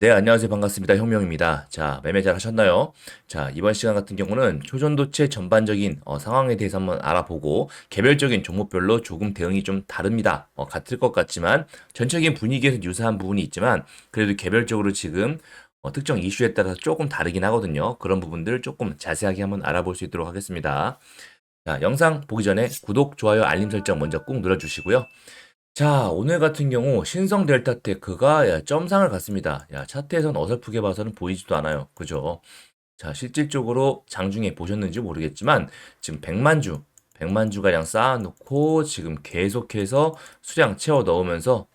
네, 안녕하세요. 반갑습니다. 혁명입니다. 자, 매매 잘 하셨나요? 자, 이번 시간 같은 경우는 초전도체 전반적인 상황에 대해서 한번 알아보고 개별적인 종목별로 조금 대응이 좀 다릅니다. 같을 것 같지만 전체적인 분위기에서 유사한 부분이 있지만 그래도 개별적으로 지금 특정 이슈에 따라서 조금 다르긴 하거든요. 그런 부분들 조금 자세하게 한번 알아볼 수 있도록 하겠습니다. 자, 영상 보기 전에 구독, 좋아요, 알림 설정 먼저 꾹 눌러주시고요. 자, 오늘 같은 경우 신성 델타테크가 점상을 갔습니다. 차트에선 어설프게 봐서는 보이지도 않아요. 그죠? 자, 실질적으로 장중에 보셨는지 모르겠지만 지금 100만 주 가량 쌓아놓고 지금 계속해서 수량 채워 넣으면서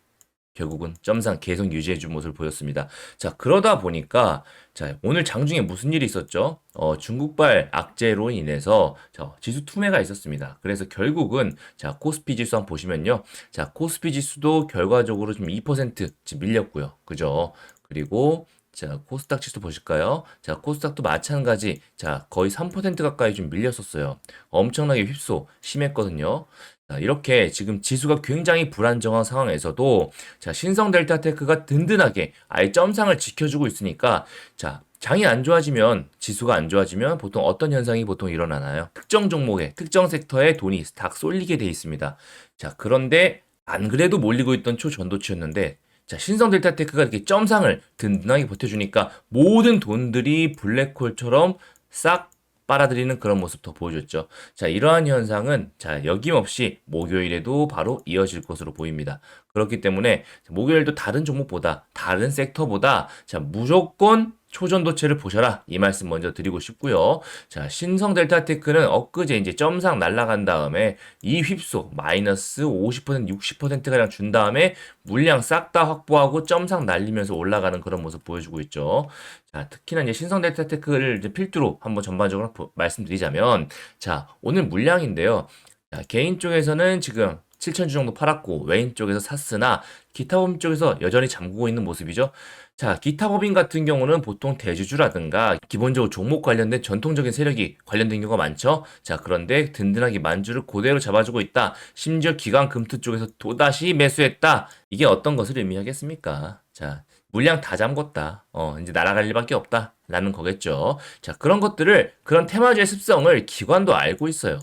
결국은 점상 계속 유지해준 모습을 보였습니다. 자, 그러다 보니까 자, 오늘 장중에 무슨 일이 있었죠? 중국발 악재로 인해서 지수 투매가 있었습니다. 그래서 결국은 자, 코스피 지수 한번 보시면요. 자, 코스피 지수도 결과적으로 좀 2% 지금 밀렸고요. 그죠? 그리고 자, 코스닥 지수 보실까요? 자, 코스닥도 마찬가지. 자, 거의 3% 가까이 좀 밀렸었어요. 엄청나게 휩소 심했거든요. 자, 이렇게 지금 지수가 굉장히 불안정한 상황에서도 자, 신성 델타테크가 든든하게 아예 점상을 지켜주고 있으니까 자, 장이 안 좋아지면 지수가 안 좋아지면 보통 어떤 현상이 보통 일어나나요? 특정 종목에 특정 섹터에 돈이 딱 쏠리게 돼 있습니다. 자, 그런데 안 그래도 몰리고 있던 초전도치였는데 자, 신성 델타테크가 이렇게 점상을 든든하게 버텨주니까 모든 돈들이 블랙홀처럼 싹 빨아들이는 그런 모습 더 보여줬죠. 자, 이러한 현상은 자, 여김없이 목요일에도 바로 이어질 것으로 보입니다. 그렇기 때문에 목요일도 다른 종목보다 다른 섹터보다 자, 무조건 초전도체를 보셔라. 이 말씀 먼저 드리고 싶고요. 자, 신성 델타테크는 엊그제 이제 점상 날아간 다음에 이 휩소 마이너스 50% 60%가량 준 다음에 물량 싹 다 확보하고 점상 날리면서 올라가는 그런 모습 보여주고 있죠. 자, 특히나 이제 신성 델타테크를 이제 필두로 한번 전반적으로 말씀드리자면 자, 오늘 물량인데요. 자, 개인 쪽에서는 지금 7천주 정도 팔았고 외인 쪽에서 샀으나 기타 법인 쪽에서 여전히 잠그고 있는 모습이죠. 자, 기타 법인 같은 경우는 보통 대주주라든가 기본적으로 종목 관련된 전통적인 세력이 관련된 경우가 많죠. 자, 그런데 든든하게 만주를 그대로 잡아주고 있다. 심지어 기관 금투 쪽에서 또다시 매수했다. 이게 어떤 것을 의미하겠습니까? 자, 물량 다 잠궜다. 이제 날아갈 일밖에 없다. 라는 거겠죠. 자, 그런 것들을, 그런 테마주의 습성을 기관도 알고 있어요.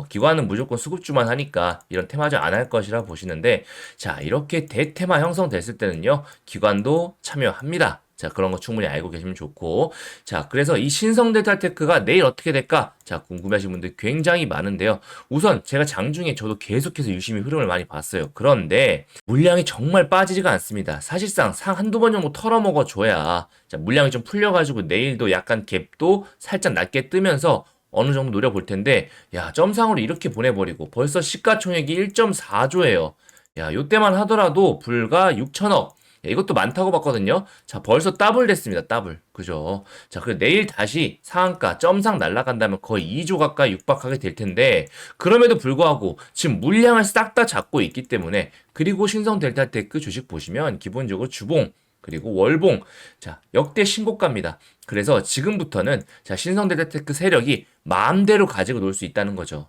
기관은 무조건 수급주만 하니까 이런 테마주 안 할 것이라 보시는데, 자, 이렇게 대테마 형성됐을 때는요, 기관도 참여합니다. 자, 그런 거 충분히 알고 계시면 좋고. 자, 그래서 이 신성 델타테크가 내일 어떻게 될까? 자, 궁금해하시는 분들 굉장히 많은데요. 우선 제가 장중에 저도 계속해서 유심히 흐름을 많이 봤어요. 그런데 물량이 정말 빠지지가 않습니다. 사실상 상 한두 번 정도 털어먹어 줘야 자, 물량이 좀 풀려가지고 내일도 약간 갭도 살짝 낮게 뜨면서 어느 정도 노려볼 텐데, 야, 점상으로 이렇게 보내버리고 벌써 시가총액이 1.4조예요. 야, 요때만 하더라도 불과 6천억. 이것도 많다고 봤거든요. 자, 벌써 더블 됐습니다. 더블. 그죠? 자, 그리고 내일 다시 상한가 점상 날아간다면 거의 2조 가까이 육박하게 될 텐데, 그럼에도 불구하고 지금 물량을 싹 다 잡고 있기 때문에, 그리고 신성 델타테크 주식 보시면 기본적으로 주봉, 그리고 월봉, 자, 역대 신고가입니다. 그래서 지금부터는 자, 신성 델타테크 세력이 마음대로 가지고 놀 수 있다는 거죠.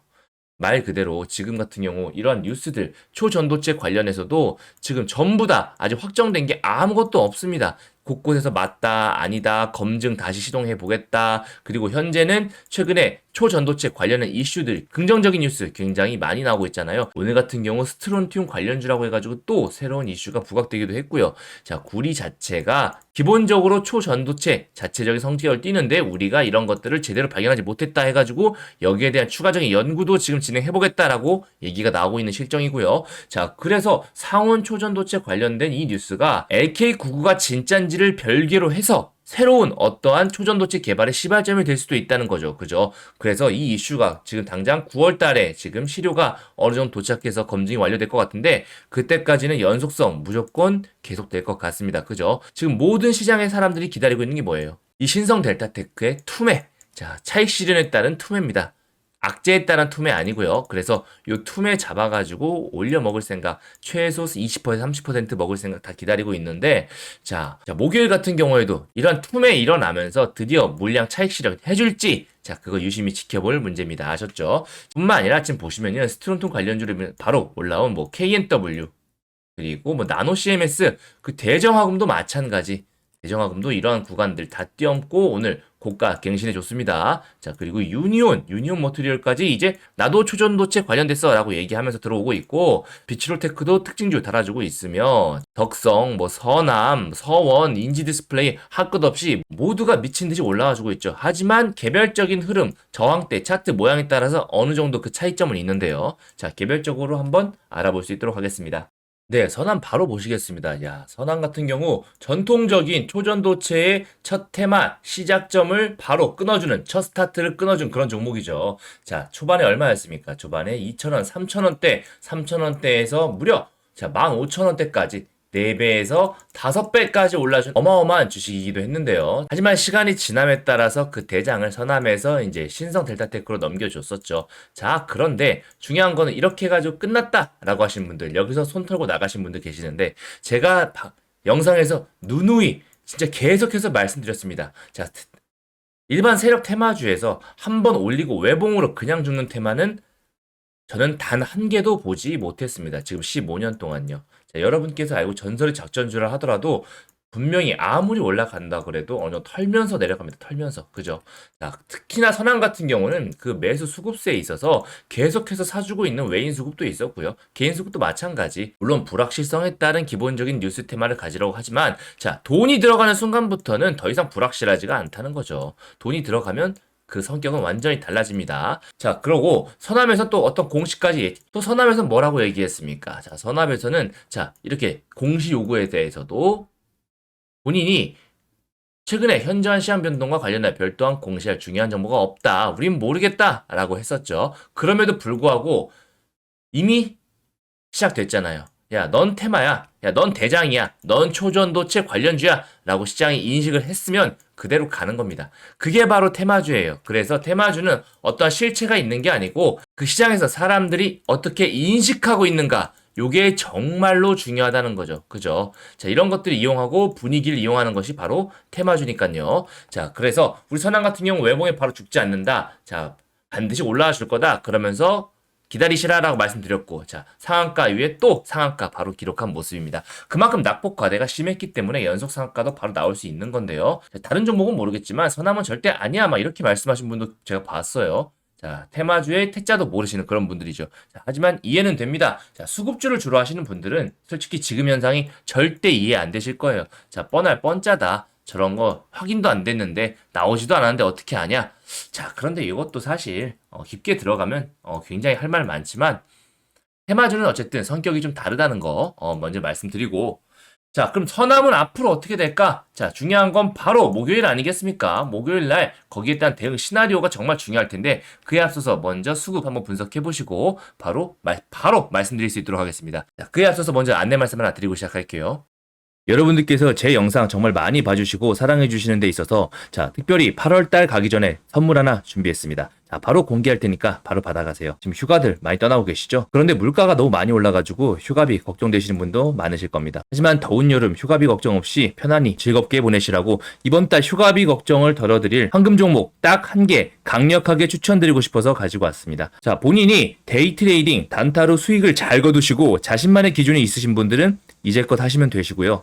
말 그대로 지금 같은 경우 이런 뉴스들 초전도체 관련해서도 지금 전부 다 아직 확정된 게 아무것도 없습니다. 곳곳에서 맞다, 아니다, 검증 다시 시동해 보겠다. 그리고 현재는 최근에 초전도체 관련한 이슈들, 긍정적인 뉴스 굉장히 많이 나오고 있잖아요. 오늘 같은 경우 스트론튬 관련주라고 해가지고 또 새로운 이슈가 부각되기도 했고요. 자, 구리 자체가 기본적으로 초전도체 자체적인 성격을 띠는데 우리가 이런 것들을 제대로 발견하지 못했다 해가지고 여기에 대한 추가적인 연구도 지금 진행해보겠다라고 얘기가 나오고 있는 실정이고요. 자, 그래서 상온 초전도체 관련된 이 뉴스가 LK99가 진짠지를 별개로 해서 새로운 어떠한 초전도체 개발의 시발점이 될 수도 있다는 거죠. 그죠? 그래서 이 이슈가 지금 당장 9월 달에 지금 시료가 어느 정도 도착해서 검증이 완료될 것 같은데 그때까지는 연속성 무조건 계속될 것 같습니다. 그죠? 지금 모든 시장의 사람들이 기다리고 있는 게 뭐예요? 이 신성 델타테크의 투매. 자, 차익 실현에 따른 투매입니다. 악재에 따른 투매 아니고요. 그래서 요 투매 잡아가지고 올려 먹을 생각, 최소 20% 30% 먹을 생각 다 기다리고 있는데, 자, 목요일 같은 경우에도 이런 투매 일어나면서 드디어 물량 차익 실현 해줄지, 자, 그거 유심히 지켜볼 문제입니다. 아셨죠? 뿐만 아니라 지금 보시면요, 스트론통 관련주로 바로 올라온 뭐 KNW 그리고 뭐 나노 CMS 그 대정화금도 마찬가지. 대정화금도 이러한 구간들 다 뛰엄고 오늘 고가 갱신해 줬습니다. 자, 그리고 유니온 머티리얼까지 이제 나도 초전도체 관련됐어 라고 얘기하면서 들어오고 있고, 비츠로테크도 특징주 달아주고 있으며, 덕성, 서남, 서원, 인지디스플레이 할 것 없이 모두가 미친 듯이 올라와주고 있죠. 하지만 개별적인 흐름, 저항대, 차트 모양에 따라서 어느 정도 그 차이점은 있는데요. 자, 개별적으로 한번 알아볼 수 있도록 하겠습니다. 네, 선암 바로 보시겠습니다. 야, 선암 같은 경우 전통적인 초전도체의 첫 테마, 시작점을 바로 끊어주는, 첫 스타트를 끊어준 그런 종목이죠. 자, 초반에 얼마였습니까? 초반에 2,000원, 3,000원대, 3,000원대에서 무려, 자, 15,000원대까지 4배에서 5배까지 올라준 어마어마한 주식이기도 했는데요. 하지만 시간이 지남에 따라서 그 대장을 선암에서 이제 신성 델타테크로 넘겨줬었죠. 자, 그런데 중요한 거는 이렇게 해가지고 끝났다라고 하신 분들, 여기서 손 털고 나가신 분들 계시는데, 제가 영상에서 누누이 진짜 계속해서 말씀드렸습니다. 자, 일반 세력 테마주에서 한 번 올리고 외봉으로 그냥 죽는 테마는 저는 단 한 개도 보지 못했습니다. 지금 15년 동안요. 자, 여러분께서 알고 전설의 작전주라 하더라도 분명히 아무리 올라간다 그래도 어느 정도 털면서 내려갑니다. 털면서. 그죠? 자, 특히나 선왕 같은 경우는 그 매수 수급세에 있어서 계속해서 사주고 있는 외인 수급도 있었고요. 개인 수급도 마찬가지. 물론 불확실성에 따른 기본적인 뉴스 테마를 가지라고 하지만, 자, 돈이 들어가는 순간부터는 더 이상 불확실하지가 않다는 거죠. 돈이 들어가면 그 성격은 완전히 달라집니다. 자, 그러고 선압에서 또 어떤 공시까지, 또 선압에서 뭐라고 얘기했습니까? 자, 선압에서는 자, 이렇게 공시 요구에 대해서도 본인이 최근에 현저한 시장 변동과 관련해 별도한 공시할 중요한 정보가 없다. 우린 모르겠다. 라고 했었죠. 그럼에도 불구하고 이미 시작됐잖아요. 야, 넌 테마야. 야, 넌 대장이야. 넌 초전도체 관련주야. 라고 시장이 인식을 했으면 그대로 가는 겁니다. 그게 바로 테마주예요. 그래서 테마주는 어떠한 실체가 있는 게 아니고 그 시장에서 사람들이 어떻게 인식하고 있는가, 요게 정말로 중요하다는 거죠. 그죠? 자, 이런 것들을 이용하고 분위기를 이용하는 것이 바로 테마주니까요. 자, 그래서 우리 선왕 같은 경우 외봉에 바로 죽지 않는다. 자, 반드시 올라와 줄 거다. 그러면서 기다리시라라고 말씀드렸고, 자, 상한가 위에 또 상한가 바로 기록한 모습입니다. 그만큼 낙폭 과대가 심했기 때문에 연속 상한가도 바로 나올 수 있는 건데요. 자, 다른 종목은 모르겠지만 선암은 절대 아니야 막 이렇게 말씀하신 분도 제가 봤어요. 자, 테마주의 태자도 모르시는 그런 분들이죠. 자, 하지만 이해는 됩니다. 자, 수급주를 주로 하시는 분들은 솔직히 지금 현상이 절대 이해 안 되실 거예요. 자, 뻔할 뻔짜다. 저런 거 확인도 안 됐는데 나오지도 않았는데 어떻게 아냐? 자, 그런데 이것도 사실 깊게 들어가면 굉장히 할 말 많지만, 테마주는 어쨌든 성격이 좀 다르다는 거 먼저 말씀드리고, 자, 그럼 선암은 앞으로 어떻게 될까? 자, 중요한 건 바로 목요일 아니겠습니까? 목요일 날 거기에 대한 대응 시나리오가 정말 중요할 텐데, 그에 앞서서 먼저 수급 한번 분석해 보시고 바로 말씀드릴 수 있도록 하겠습니다. 자, 그에 앞서서 먼저 안내 말씀 하나 드리고 시작할게요. 여러분들께서 제 영상 정말 많이 봐주시고 사랑해주시는 데 있어서, 자, 특별히 8월달 가기 전에 선물 하나 준비했습니다. 자, 바로 공개할 테니까 바로 받아가세요. 지금 휴가들 많이 떠나고 계시죠? 그런데 물가가 너무 많이 올라가지고 휴가비 걱정되시는 분도 많으실 겁니다. 하지만 더운 여름 휴가비 걱정 없이 편안히 즐겁게 보내시라고 이번 달 휴가비 걱정을 덜어드릴 황금 종목 딱 한 개 강력하게 추천드리고 싶어서 가지고 왔습니다. 자, 본인이 데이 트레이딩 단타로 수익을 잘 거두시고 자신만의 기준이 있으신 분들은 이제껏 하시면 되시고요.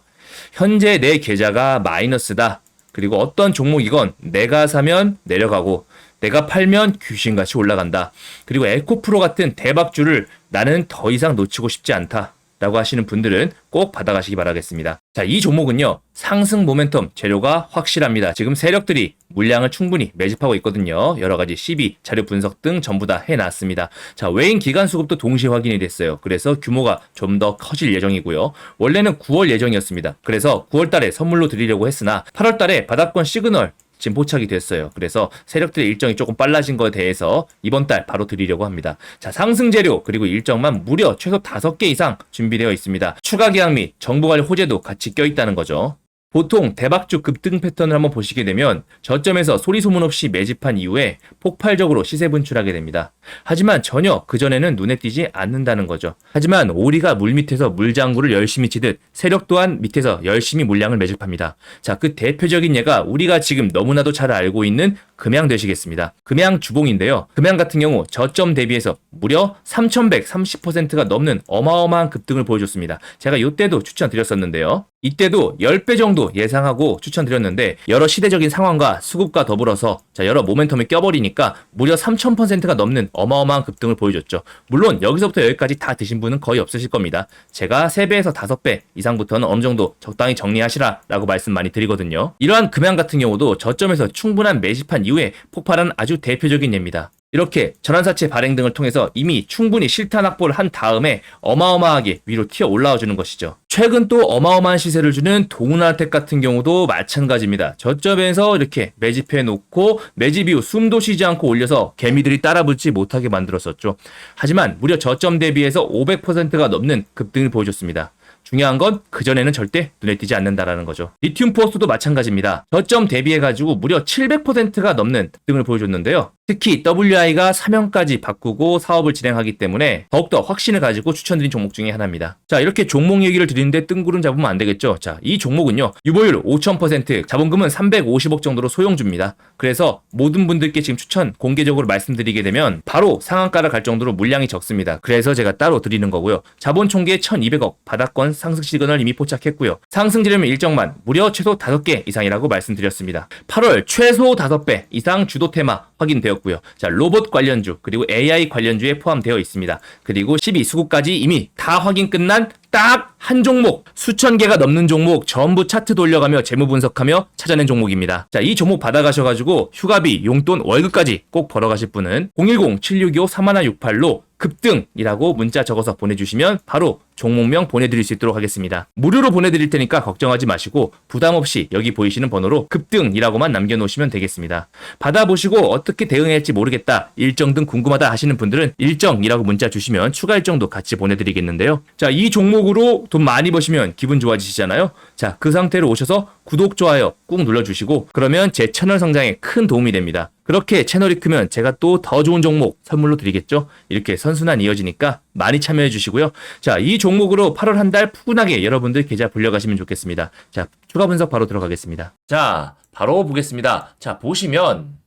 현재 내 계좌가 마이너스다. 그리고 어떤 종목이건 내가 사면 내려가고 내가 팔면 귀신같이 올라간다. 그리고 에코프로 같은 대박주를 나는 더 이상 놓치고 싶지 않다. 라고 하시는 분들은 꼭 받아가시기 바라겠습니다. 자, 이 종목은요, 상승 모멘텀 재료가 확실합니다. 지금 세력들이 물량을 충분히 매집하고 있거든요. 여러가지 CB, 자료 분석 등 전부 다 해놨습니다. 자, 외인 기간 수급도 동시에 확인이 됐어요. 그래서 규모가 좀 더 커질 예정이고요. 원래는 9월 예정이었습니다. 그래서 9월 달에 선물로 드리려고 했으나 8월 달에 바닥권 시그널 지금 포착이 됐어요. 그래서 세력들의 일정이 조금 빨라진 거에 대해서 이번 달 바로 드리려고 합니다. 자, 상승 재료 그리고 일정만 무려 최소 5개 이상 준비되어 있습니다. 추가 계약 및 정보관리 호재도 같이 껴있다는 거죠. 보통 대박주 급등 패턴을 한번 보시게 되면 저점에서 소리 소문 없이 매집한 이후에 폭발적으로 시세 분출하게 됩니다. 하지만 전혀 그전에는 눈에 띄지 않는다는 거죠. 하지만 오리가 물밑에서 물장구를 열심히 치듯 세력 또한 밑에서 열심히 물량을 매집합니다. 자, 그 대표적인 예가 우리가 지금 너무나도 잘 알고 있는 금양 되시겠습니다. 금양 주봉인데요. 금양 같은 경우 저점 대비해서 무려 3130%가 넘는 어마어마한 급등을 보여줬습니다. 제가 이때도 추천드렸었는데요. 이때도 10배 정도 예상하고 추천드렸는데 여러 시대적인 상황과 수급과 더불어서 여러 모멘텀이 껴버리니까 무려 3000%가 넘는 어마어마한 급등을 보여줬죠. 물론 여기서부터 여기까지 다 드신 분은 거의 없으실 겁니다. 제가 3배에서 5배 이상부터는 어느 정도 적당히 정리하시라 라고 말씀 많이 드리거든요. 이러한 금양 같은 경우도 저점에서 충분한 매집한 이후에 폭발한 아주 대표적인 예입니다. 이렇게 전환사채 발행 등을 통해서 이미 충분히 실탄 확보를 한 다음에 어마어마하게 위로 튀어 올라와 주는 것이죠. 최근 또 어마어마한 시세를 주는 동은하텍 같은 경우도 마찬가지입니다. 저점에서 이렇게 매집해 놓고 매집 이후 숨도 쉬지 않고 올려서 개미들이 따라붙지 못하게 만들었었죠. 하지만 무려 저점 대비해서 500%가 넘는 급등을 보여줬습니다. 중요한 건 그전에는 절대 눈에 띄지 않는다라는 거죠. 리튬 포스도 마찬가지입니다. 저점 대비해가지고 무려 700%가 넘는 급등을 보여줬는데요. 특히 WI가 사명까지 바꾸고 사업을 진행하기 때문에 더욱더 확신을 가지고 추천드린 종목 중에 하나입니다. 자, 이렇게 종목 얘기를 드리는데 뜬구름 잡으면 안 되겠죠. 자, 이 종목은요. 유보율 5000%, 자본금은 350억 정도로 소용줍니다. 그래서 모든 분들께 지금 추천 공개적으로 말씀드리게 되면 바로 상한가를 갈 정도로 물량이 적습니다. 그래서 제가 따로 드리는 거고요. 자본 총계 1200억, 바닥권 상승 시그널 이미 포착했고요. 상승 지름 일정만 무려 최소 5개 이상이라고 말씀드렸습니다. 8월 최소 5배 이상 주도 테마 확인되었고요. 자, 로봇 관련주 그리고 AI 관련주에 포함되어 있습니다. 그리고 12수급까지 이미 다 확인 끝난 딱 한 종목, 수천 개가 넘는 종목 전부 차트 돌려가며 재무 분석하며 찾아낸 종목입니다. 자, 이 종목 받아가셔가지고 휴가비, 용돈, 월급까지 꼭 벌어가실 분은 010-7625-3168로 급등이라고 문자 적어서 보내주시면 바로 종목명 보내드릴 수 있도록 하겠습니다. 무료로 보내드릴 테니까 걱정하지 마시고 부담없이 여기 보이시는 번호로 급등이라고만 남겨놓으시면 되겠습니다. 받아보시고 어떻게 대응할지 모르겠다, 일정 등 궁금하다 하시는 분들은 일정이라고 문자 주시면 추가 일정도 같이 보내드리겠는데요. 자, 이 종목으로 돈 많이 버시면 기분 좋아지시잖아요. 자, 그 상태로 오셔서 구독, 좋아요 꾹 눌러주시고 그러면 제 채널 성장에 큰 도움이 됩니다. 그렇게 채널이 크면 제가 또 더 좋은 종목 선물로 드리겠죠. 이렇게 선순환 이어지니까 많이 참여해 주시고요. 자, 이 종목으로 8월 한 달 푸근하게 여러분들 계좌 불려가시면 좋겠습니다. 자, 추가 분석 바로 들어가겠습니다. 자, 바로 보겠습니다. 자, 보시면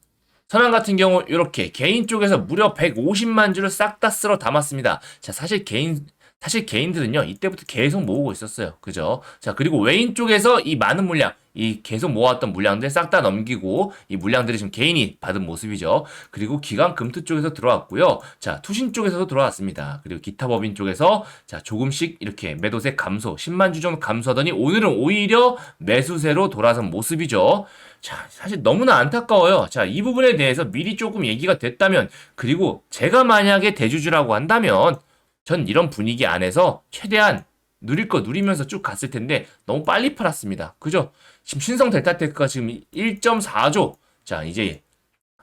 선한 같은 경우 이렇게 개인 쪽에서 무려 150만 주를 싹 다 쓸어 담았습니다. 자, 사실 개인들은요, 이때부터 계속 모으고 있었어요. 그죠? 자, 그리고 외인 쪽에서 이 많은 물량, 이 계속 모았던 물량들 싹 다 넘기고, 이 물량들이 지금 개인이 받은 모습이죠. 그리고 기관 금투 쪽에서 들어왔고요. 자, 투신 쪽에서도 들어왔습니다. 그리고 기타 법인 쪽에서, 자, 조금씩 이렇게 매도세 감소, 10만 주 정도 감소하더니 오늘은 오히려 매수세로 돌아선 모습이죠. 자, 사실 너무나 안타까워요. 자, 이 부분에 대해서 미리 조금 얘기가 됐다면, 그리고 제가 만약에 대주주라고 한다면, 전 이런 분위기 안에서 최대한 누릴 거 누리면서 쭉 갔을 텐데 너무 빨리 팔았습니다. 그죠? 지금 신성 델타테크가 지금 1.4조. 자, 이제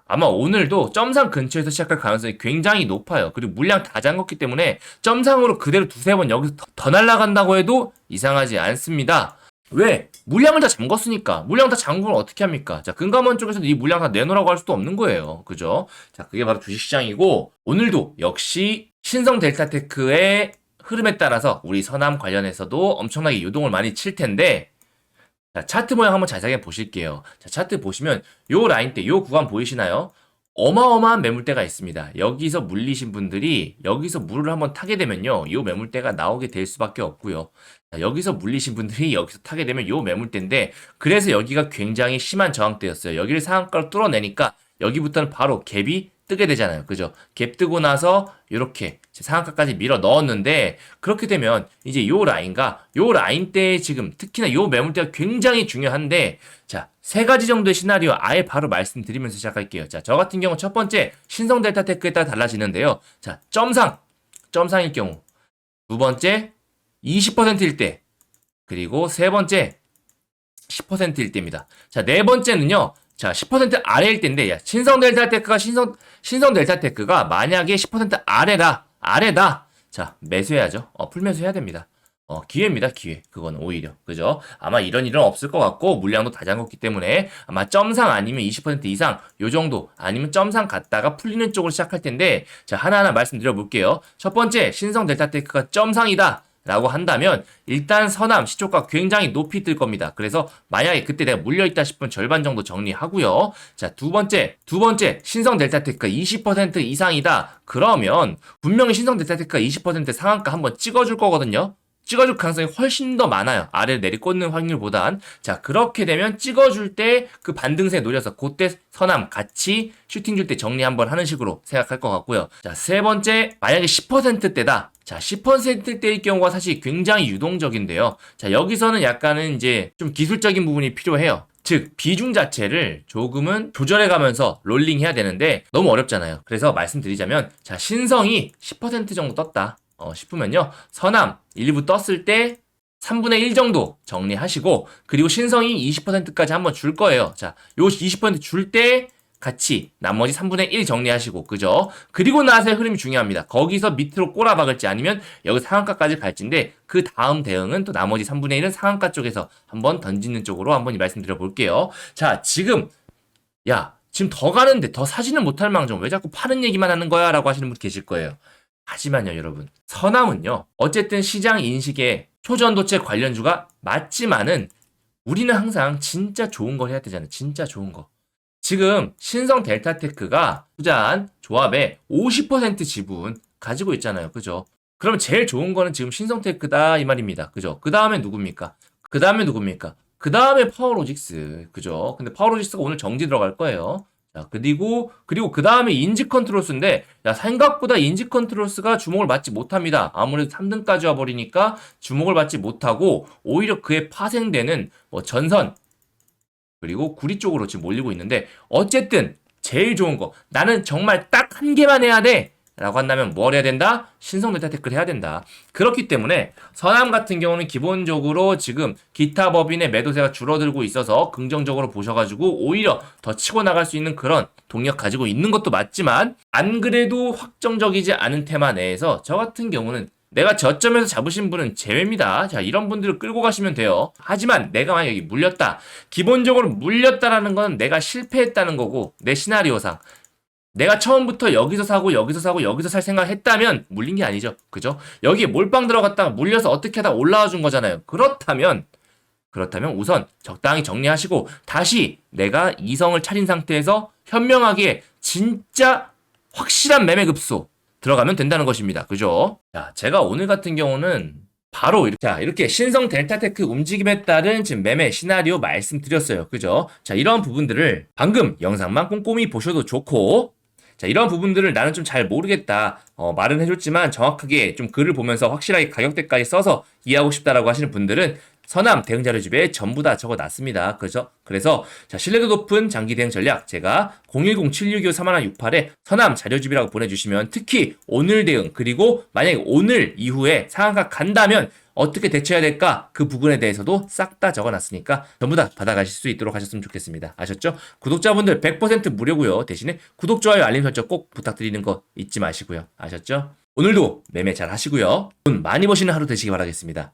아마 오늘도 점상 근처에서 시작할 가능성이 굉장히 높아요. 그리고 물량 다 잠궜기 때문에 점상으로 그대로 두세 번 여기서 더 날아간다고 해도 이상하지 않습니다. 왜? 물량을 다 잠궜으니까. 물량 다 잠그면 어떻게 합니까? 자, 금감원 쪽에서도 이 물량 다 내놓으라고 할 수도 없는 거예요. 그죠? 자, 그게 바로 주식시장이고 오늘도 역시 신성 델타테크의 흐름에 따라서 우리 서남 관련해서도 엄청나게 유동을 많이 칠 텐데, 자, 차트 모양 한번 자세하게 보실게요. 자, 차트 보시면 요 라인대, 요 구간 보이시나요? 어마어마한 매물대가 있습니다. 여기서 물리신 분들이 여기서 물을 한번 타게 되면요, 요 매물대가 나오게 될 수밖에 없고요. 자, 여기서 물리신 분들이 여기서 타게 되면 요 매물대인데, 그래서 여기가 굉장히 심한 저항대였어요. 여기를 상한가로 뚫어내니까 여기부터는 바로 갭이 뜨게 되잖아요. 그죠? 갭 뜨고 나서 이렇게 상한가까지 밀어 넣었는데, 그렇게 되면 이제 요 라인과 요 라인대에 지금 특히나 요 매물대가 굉장히 중요한데, 자, 세 가지 정도의 시나리오 아예 바로 말씀드리면서 시작할게요. 자, 저 같은 경우 첫 번째 신성 델타테크에 따라 달라지는데요. 자, 점상일 경우, 두 번째 20%일 때, 그리고 세 번째 10%일 때입니다. 자, 네 번째는요. 자, 10% 아래일 때인데, 야, 신성 델타테크가 만약에 10% 아래다. 자, 매수해야죠. 풀매수해야 됩니다. 기회입니다, 기회. 그거는 오히려. 그죠? 아마 이런 일은 없을 것 같고, 물량도 다 잠궜기 때문에, 아마 점상 아니면 20% 이상, 요 정도, 아니면 점상 갔다가 풀리는 쪽으로 시작할 텐데, 자, 하나하나 말씀드려 볼게요. 첫 번째, 신성 델타테크가 점상이다. 라고 한다면 일단 서남 시초가 굉장히 높이 뜰 겁니다. 그래서 만약에 그때 내가 물려있다 싶으면 절반 정도 정리하고요. 자, 두 번째 신성 델타테크가 20% 이상이다. 그러면 분명히 신성 델타테크가 20% 상한가 한번 찍어줄 거거든요. 찍어줄 가능성이 훨씬 더 많아요. 아래를 내리꽂는 확률보단. 자, 그렇게 되면 찍어줄 때 그 반등세 노려서 그때 서남 같이 슈팅 줄 때 정리 한번 하는 식으로 생각할 것 같고요. 자, 세 번째, 만약에 10%대다. 자, 10%대일 경우가 사실 굉장히 유동적인데요. 자, 여기서는 약간은 이제 좀 기술적인 부분이 필요해요. 즉, 비중 자체를 조금은 조절해 가면서 롤링 해야 되는데 너무 어렵잖아요. 그래서 말씀드리자면, 자, 신성이 10% 정도 떴다. 싶으면요. 서남 일부 떴을 때 3분의 1 정도 정리하시고, 그리고 신성이 20%까지 한번 줄 거예요. 자, 요 20%줄 때 같이 나머지 3분의 1 정리하시고, 그죠? 그리고 나서의 흐름이 중요합니다. 거기서 밑으로 꼬라박을지 아니면 여기 상한가까지 갈지인데, 그 다음 대응은 또 나머지 3분의 1은 상한가 쪽에서 한번 던지는 쪽으로 한번 말씀드려 볼게요. 자, 지금 더 가는데 더 사지는 못할 망정 왜 자꾸 파는 얘기만 하는 거야? 라고 하시는 분 계실 거예요. 하지만요, 여러분. 서남은요, 어쨌든 시장 인식에 초전도체 관련주가 맞지만은 우리는 항상 진짜 좋은 걸 해야 되잖아요. 진짜 좋은 거. 지금 신성 델타테크가 투자한 조합의 50% 지분 가지고 있잖아요. 그죠? 그럼 제일 좋은 거는 지금 신성테크다 이 말입니다. 그죠? 그 다음에 누굽니까? 그 다음에 누굽니까? 그 다음에 파워로직스. 그죠? 근데 파워로직스가 오늘 정지 들어갈 거예요. 자, 그리고 그 다음에 인지컨트롤스인데, 생각보다 인지컨트롤스가 주목을 받지 못합니다. 아무래도 3등까지 와버리니까 주목을 받지 못하고, 오히려 그에 파생되는 전선, 그리고 구리 쪽으로 지금 몰리고 있는데, 어쨌든, 제일 좋은 거. 나는 정말 딱 한 개만 해야 돼! 라고 한다면 뭘 해야 된다? 신성 델타테크를 해야 된다. 그렇기 때문에 서남 같은 경우는 기본적으로 지금 기타 법인의 매도세가 줄어들고 있어서 긍정적으로 보셔가지고 오히려 더 치고 나갈 수 있는 그런 동력 가지고 있는 것도 맞지만, 안 그래도 확정적이지 않은 테마 내에서 저 같은 경우는 내가 저점에서 잡으신 분은 제외입니다. 자, 이런 분들을 끌고 가시면 돼요. 하지만 내가 만약 여기 물렸다. 기본적으로 물렸다라는 건 내가 실패했다는 거고, 내 시나리오상 내가 처음부터 여기서 사고 여기서 사고 여기서 살 생각을 했다면 물린 게 아니죠. 그죠? 여기에 몰빵 들어갔다가 물려서 어떻게 하다 올라와 준 거잖아요. 그렇다면 우선 적당히 정리하시고 다시 내가 이성을 차린 상태에서 현명하게 진짜 확실한 매매 급소 들어가면 된다는 것입니다. 그죠? 자, 제가 오늘 같은 경우는 바로 이렇게 신성 델타테크 움직임에 따른 지금 매매 시나리오 말씀드렸어요. 그죠? 자, 이런 부분들을 방금 영상만 꼼꼼히 보셔도 좋고, 자, 이런 부분들을 나는 좀 잘 모르겠다. 말은 해줬지만 정확하게 좀 글을 보면서 확실하게 가격대까지 써서 이해하고 싶다라고 하시는 분들은 서남 대응 자료집에 전부 다 적어놨습니다. 그래서 자, 신뢰도 높은 장기 대응 전략 제가 010-7625-3168에 서남 자료집이라고 보내주시면 특히 오늘 대응, 그리고 만약에 오늘 이후에 상한가 간다면 어떻게 대처해야 될까? 그 부분에 대해서도 싹 다 적어놨으니까 전부 다 받아가실 수 있도록 하셨으면 좋겠습니다. 아셨죠? 구독자분들 100% 무료고요. 대신에 구독, 좋아요, 알림 설정 꼭 부탁드리는 거 잊지 마시고요. 아셨죠? 오늘도 매매 잘 하시고요. 돈 많이 버시는 하루 되시기 바라겠습니다.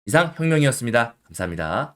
이상 혁명이었습니다. 감사합니다.